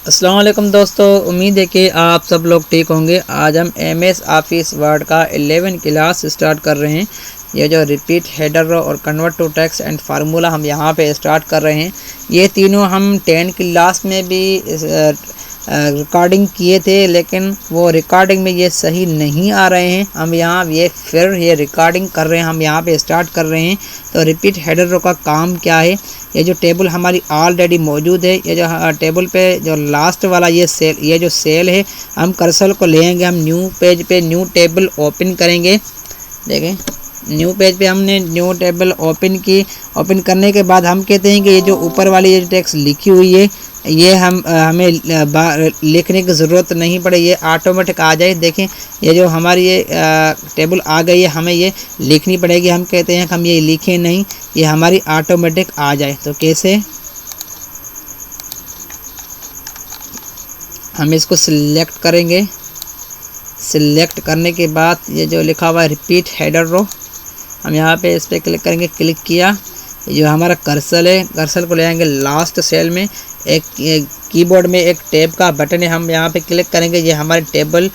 अस्सलाम वालेकुम दोस्तों, उम्मीद है कि आप सब लोग ठीक होंगे। आज हम MS ऑफिस वर्ड का 11 क्लास स्टार्ट कर रहे हैं। ये जो रिपीट, हेडर रो और convert to text and formula हम यहाँ पे स्टार्ट कर रहे हैं। ये तीनों हम 10 क्लास में भी रिकॉर्डिंग किए थे, लेकिन वो रिकॉर्डिंग में ये सही नहीं आ रहे हैं। हम यहाँ ये रिकॉर्डिंग कर रहे हैं, हम यहाँ पे स्टार्ट कर रहे हैं। तो रिपीट हेडर रो का काम क्या है? ये जो टेबल हमारी ऑलरेडी मौजूद है, ये जो टेबल पे जो लास्ट वाला ये जो सेल है, हम कर्सर को लेंगे, हम न्यू पेज पे न्यू टेबल ओपन करेंगे। देखें, न्यू पेज पे हमने न्यू टेबल ओपन करने के बाद हम कहते हैं कि ये जो ऊपर वाली ये जो टेक्स्ट लिखी हुई है, ये हमें लिखने की ज़रूरत नहीं पड़े, ये ऑटोमेटिक आ जाए। देखें, ये जो हमारी ये टेबल आ गई है, हमें ये लिखनी पड़ेगी। हम कहते हैं कि हम ये लिखें नहीं, ये हमारी ऑटोमेटिक आ जाए। तो कैसे? हम इसको सिलेक्ट करेंगे। सिलेक्ट करने के बाद ये जो लिखा हुआ है रिपीट हेडर रो, हम यहाँ पे इस पर क्लिक करेंगे। क्लिक किया, जो हमारा कर्सर है, कर्सर को ले आएंगे लास्ट सेल में। एक कीबोर्ड में एक टैब का बटन है, हम यहाँ पे क्लिक करेंगे, ये हमारी टेबल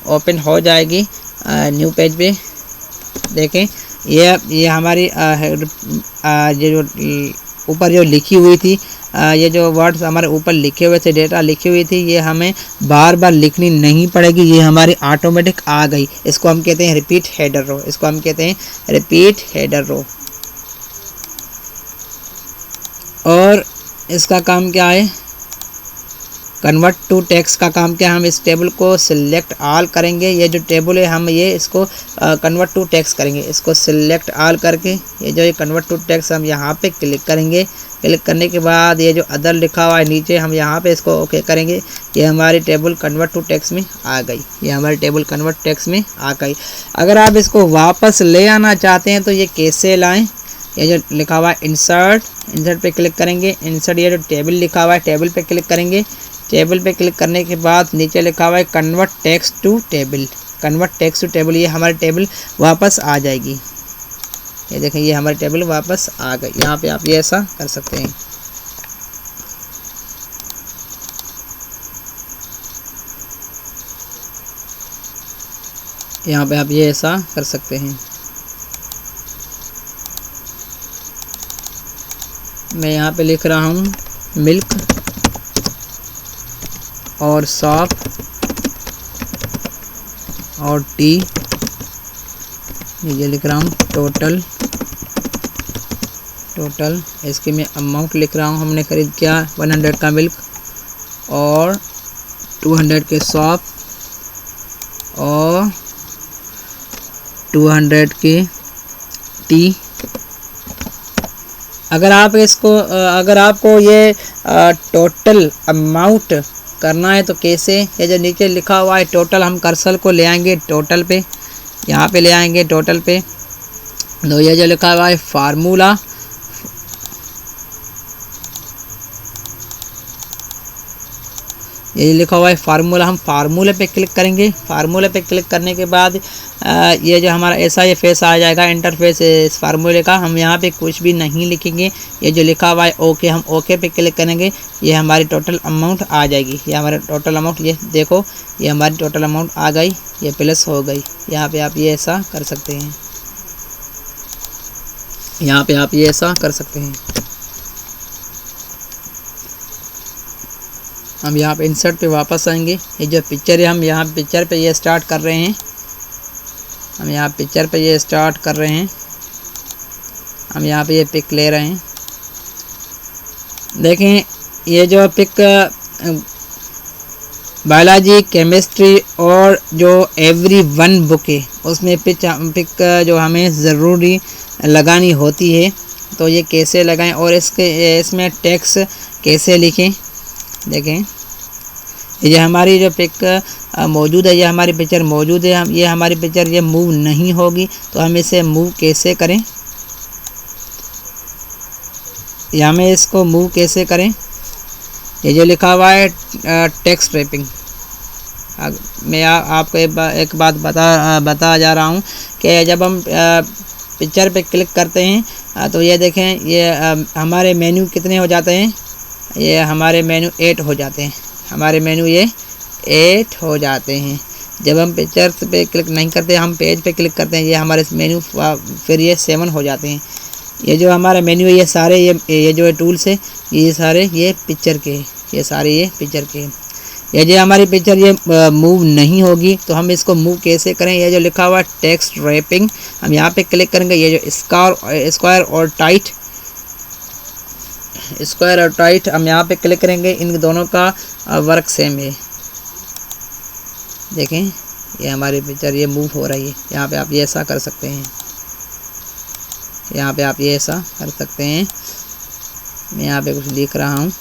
ओपन हो जाएगी न्यू पेज पे। देखें, ये हमारी ये जो ऊपर जो लिखी हुई थी, ये जो वर्ड्स हमारे ऊपर लिखे हुए थे, डेटा लिखी हुई थी, ये हमें बार बार लिखनी नहीं पड़ेगी, ये हमारी ऑटोमेटिक आ गई। इसको हम कहते हैं रिपीट हेडर रो। इसको हम कहते हैं रिपीट हेडर रो। और इसका काम क्या है? कन्वर्ट टू टेक्स्ट का काम क्या है? हम इस टेबल को सिलेक्ट ऑल करेंगे। ये जो टेबल है, हम ये इसको कन्वर्ट टू टेक्स्ट करेंगे। इसको सिलेक्ट ऑल करके ये जो कन्वर्ट टू टेक्स्ट, हम यहाँ पे क्लिक करेंगे। क्लिक करने के बाद ये जो अदर लिखा हुआ है नीचे, हम यहाँ पे इसको ओके करेंगे। ये हमारी टेबल कन्वर्ट टू टेक्स्ट में आ गई। ये हमारी टेबल कन्वर्ट टेक्स्ट में आ गई। अगर आप इसको वापस ले आना चाहते हैं तो ये कैसे लाएँ? ये जो लिखा हुआ है इंसर्ट पे क्लिक करेंगे। इंसर्ट, ये जो टेबल लिखा हुआ है, टेबल पे क्लिक करेंगे। टेबल पे क्लिक करने के बाद नीचे लिखा हुआ है convert text to table. Convert text to table, ये हमारी टेबल वापस आ जाएगी। ये देखें, ये हमारी टेबल वापस आ गई। यहाँ पे आप ये ऐसा कर सकते हैं। यहाँ पे आप ये ऐसा कर सकते हैं। मैं यहाँ पे लिख रहा हूँ मिल्क और सॉप और टी। ये लिख रहा हूँ टोटल। इसके मैं अमाउंट लिख रहा हूँ। हमने खरीद किया 100 का मिल्क और 200 के सॉप और 200 के टी। अगर आपको ये टोटल अमाउंट करना है तो कैसे? ये जो नीचे लिखा हुआ है टोटल, हम कर्सर को ले आएंगे टोटल पे, यहाँ पे ले आएंगे टोटल पे। तो ये जो लिखा हुआ है फार्मूला, ये लिखा हुआ है फार्मूला, हम फार्मूले पे क्लिक करेंगे। फार्मूले पे क्लिक करने के बाद ये जो हमारा ऐसा ये फेस आ जाएगा, इंटरफेस इस फार्मूले का। हम यहाँ पे कुछ भी नहीं लिखेंगे। ये जो लिखा हुआ है ओके, हम ओके पे क्लिक करेंगे। ये हमारी टोटल अमाउंट आ जाएगी। ये हमारा टोटल अमाउंट, ये देखो, ये हमारी टोटल अमाउंट आ गई, ये प्लस हो गई। यहाँ पे आप ये ऐसा कर सकते हैं। यहाँ पे आप ये ऐसा कर सकते हैं। हम यहाँ पे इंसर्ट पे वापस आएंगे। ये जो पिक्चर है, हम यहाँ पिक्चर पे ये स्टार्ट कर रहे हैं। हम यहाँ पिक्चर पे ये स्टार्ट कर रहे हैं। हम यहाँ पे ये पिक ले रहे हैं। देखें, ये जो पिक बायोलॉजी, केमिस्ट्री और जो एवरी1 बुक है, उसमें पिक जो हमें ज़रूरी लगानी होती है। तो ये कैसे लगाएं और इसमें टेक्स्ट कैसे लिखें? देखें, ये हमारी जो पिक मौजूद है, ये हमारी पिक्चर मौजूद है। ये हमारी पिक्चर ये मूव नहीं होगी, तो हम इसे मूव कैसे करें? या हमें इसको मूव कैसे करें? ये जो लिखा हुआ है टेक्स्ट रैपिंग। मैं आपको एक बात बता जा रहा हूँ कि जब हम पिक्चर पे क्लिक करते हैं तो ये देखें, ये हमारे मेन्यू कितने हो जाते हैं, ये हमारे मेनू 8 हो जाते हैं, हमारे मेनू ये 8 हो जाते हैं। जब हम पिक्चर्स पे क्लिक नहीं करते, हम पेज पे क्लिक करते हैं, ये हमारे मेनू फिर ये 7 हो जाते हैं। ये जो हमारा मेन्यू है ये सारे ये जो है टूल्स है ये सारे ये पिक्चर के, ये सारे ये पिक्चर के। ये जो हमारी पिक्चर ये मूव नहीं होगी तो हम इसको मूव कैसे करें? ये जो लिखा हुआ है टेक्स्ट रैपिंग, हम यहाँ पे क्लिक करेंगे। ये जो स्क्वायर और टाइट हम यहाँ पे क्लिक करेंगे। इन दोनों का वर्क सेम है। देखें ये हमारी पिक्चर ये मूव हो रही है। यहाँ पे आप ये ऐसा कर सकते हैं, यहाँ पे आप ये ऐसा कर सकते हैं। मैं यहाँ पे कुछ लिख रहा हूँ।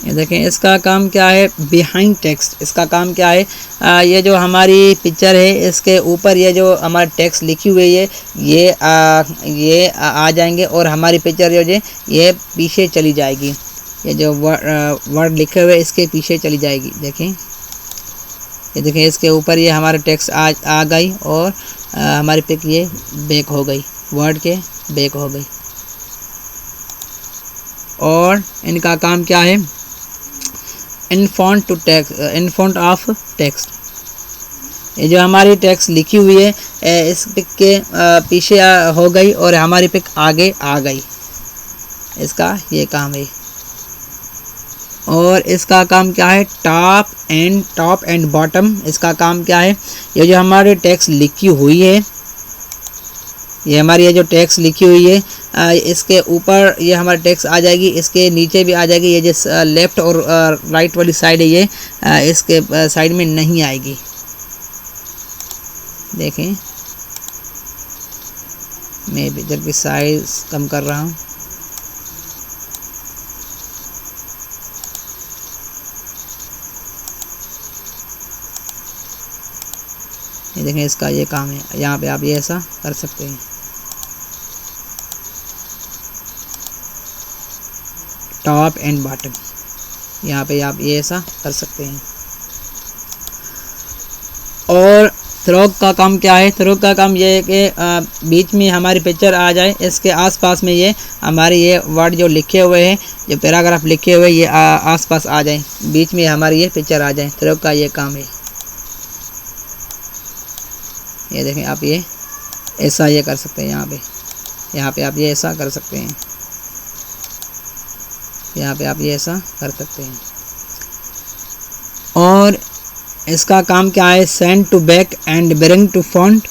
ये देखें इसका काम क्या है, बिहाइंड टेक्स्ट। इसका काम क्या है, ये जो हमारी पिक्चर है इसके ऊपर ये जो हमारा टेक्स्ट लिखी हुई है ये आ जाएंगे और हमारी पिक्चर जो है ये पीछे चली जाएगी। ये जो वर्ड लिखे हुए इसके पीछे चली जाएगी। देखें ये देखें इसके ऊपर ये हमारा टेक्स्ट आ गई और हमारी पिक ये बैक हो गई, वर्ड के बैक हो गई। और इनका काम क्या है, इन फॉन्ट ऑफ टेक्स्ट। ये जो हमारी टेक्स्ट लिखी हुई है इस पिक के पीछे हो गई और हमारी पिक आगे आ गई। इसका ये काम है। और इसका काम क्या है, टॉप एंड बॉटम। इसका काम क्या है, ये जो हमारी टेक्स्ट लिखी हुई है, ये हमारी ये जो टेक्स्ट लिखी हुई है इसके ऊपर ये हमारी टेक्स्ट आ जाएगी, इसके नीचे भी आ जाएगी। ये जो लेफ़्ट और राइट वाली साइड है ये इसके साइड में नहीं आएगी। देखें मैं पिक्चर की साइज कम कर रहा हूँ। ये देखें इसका ये काम है। यहाँ पे आप ये ऐसा कर सकते हैं, टॉप एंड बॉटम। यहाँ पे आप ये ऐसा कर सकते हैं। और थ्रो का काम क्या है, थ्रो का काम ये है कि बीच में हमारी पिक्चर आ जाए, इसके आसपास में ये हमारे ये वर्ड जो लिखे हुए हैं, जो पैराग्राफ लिखे हुए ये आसपास आ जाए, बीच में हमारी ये पिक्चर आ जाए। थ्रो का ये काम है। ये देखें आप ये ऐसा ये कर सकते हैं। यहाँ पे आप ये ऐसा कर सकते हैं, यहाँ पे आप ये ऐसा कर सकते हैं। और इसका काम क्या है, send to back and bring to font.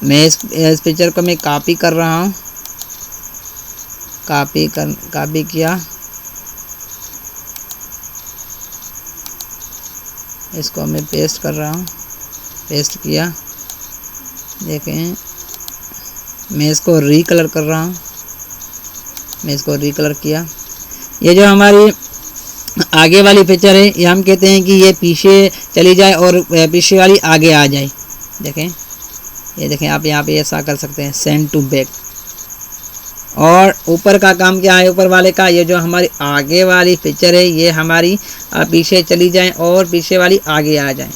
मैं इस पिक्चर को मैं कॉपी कर रहा हूँ, कॉपी किया, इसको मैं पेस्ट कर रहा हूँ, पेस्ट किया। देखें मैं इसको रीकलर कर रहा हूँ, मैं इसको रीकलर किया। ये जो हमारी आगे वाली पिक्चर है ये हम कहते हैं कि ये पीछे चली जाए और पीछे वाली आगे आ जाए। देखें ये देखें आप यहाँ पे ऐसा कर सकते हैं, सेंड टू बैक। और ऊपर का काम क्या है, ऊपर वाले का, ये जो हमारी आगे वाली पिक्चर है ये हमारी पीछे चली जाए और पीछे वाली आगे आ जाए।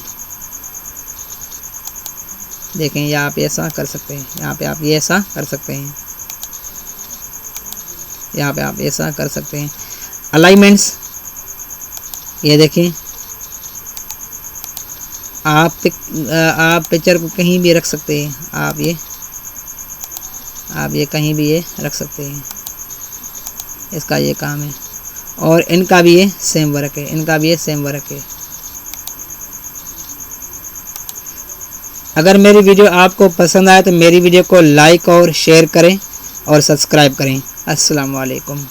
देखें यहाँ पे ऐसा कर सकते हैं, यहाँ पे आप ये ऐसा कर सकते हैं, यहाँ पे आप ऐसा कर सकते हैं। अलाइनमेंट्स, ये देखें आप पिक्चर को कहीं भी रख सकते हैं। आप ये कहीं भी ये रख सकते हैं, इसका ये काम है। और इनका भी ये सेम वर्क है, इनका भी ये सेम वर्क है। अगर मेरी वीडियो आपको पसंद आए तो मेरी वीडियो को लाइक और शेयर करें और सब्सक्राइब करें। अस्सलाम वालेकुम।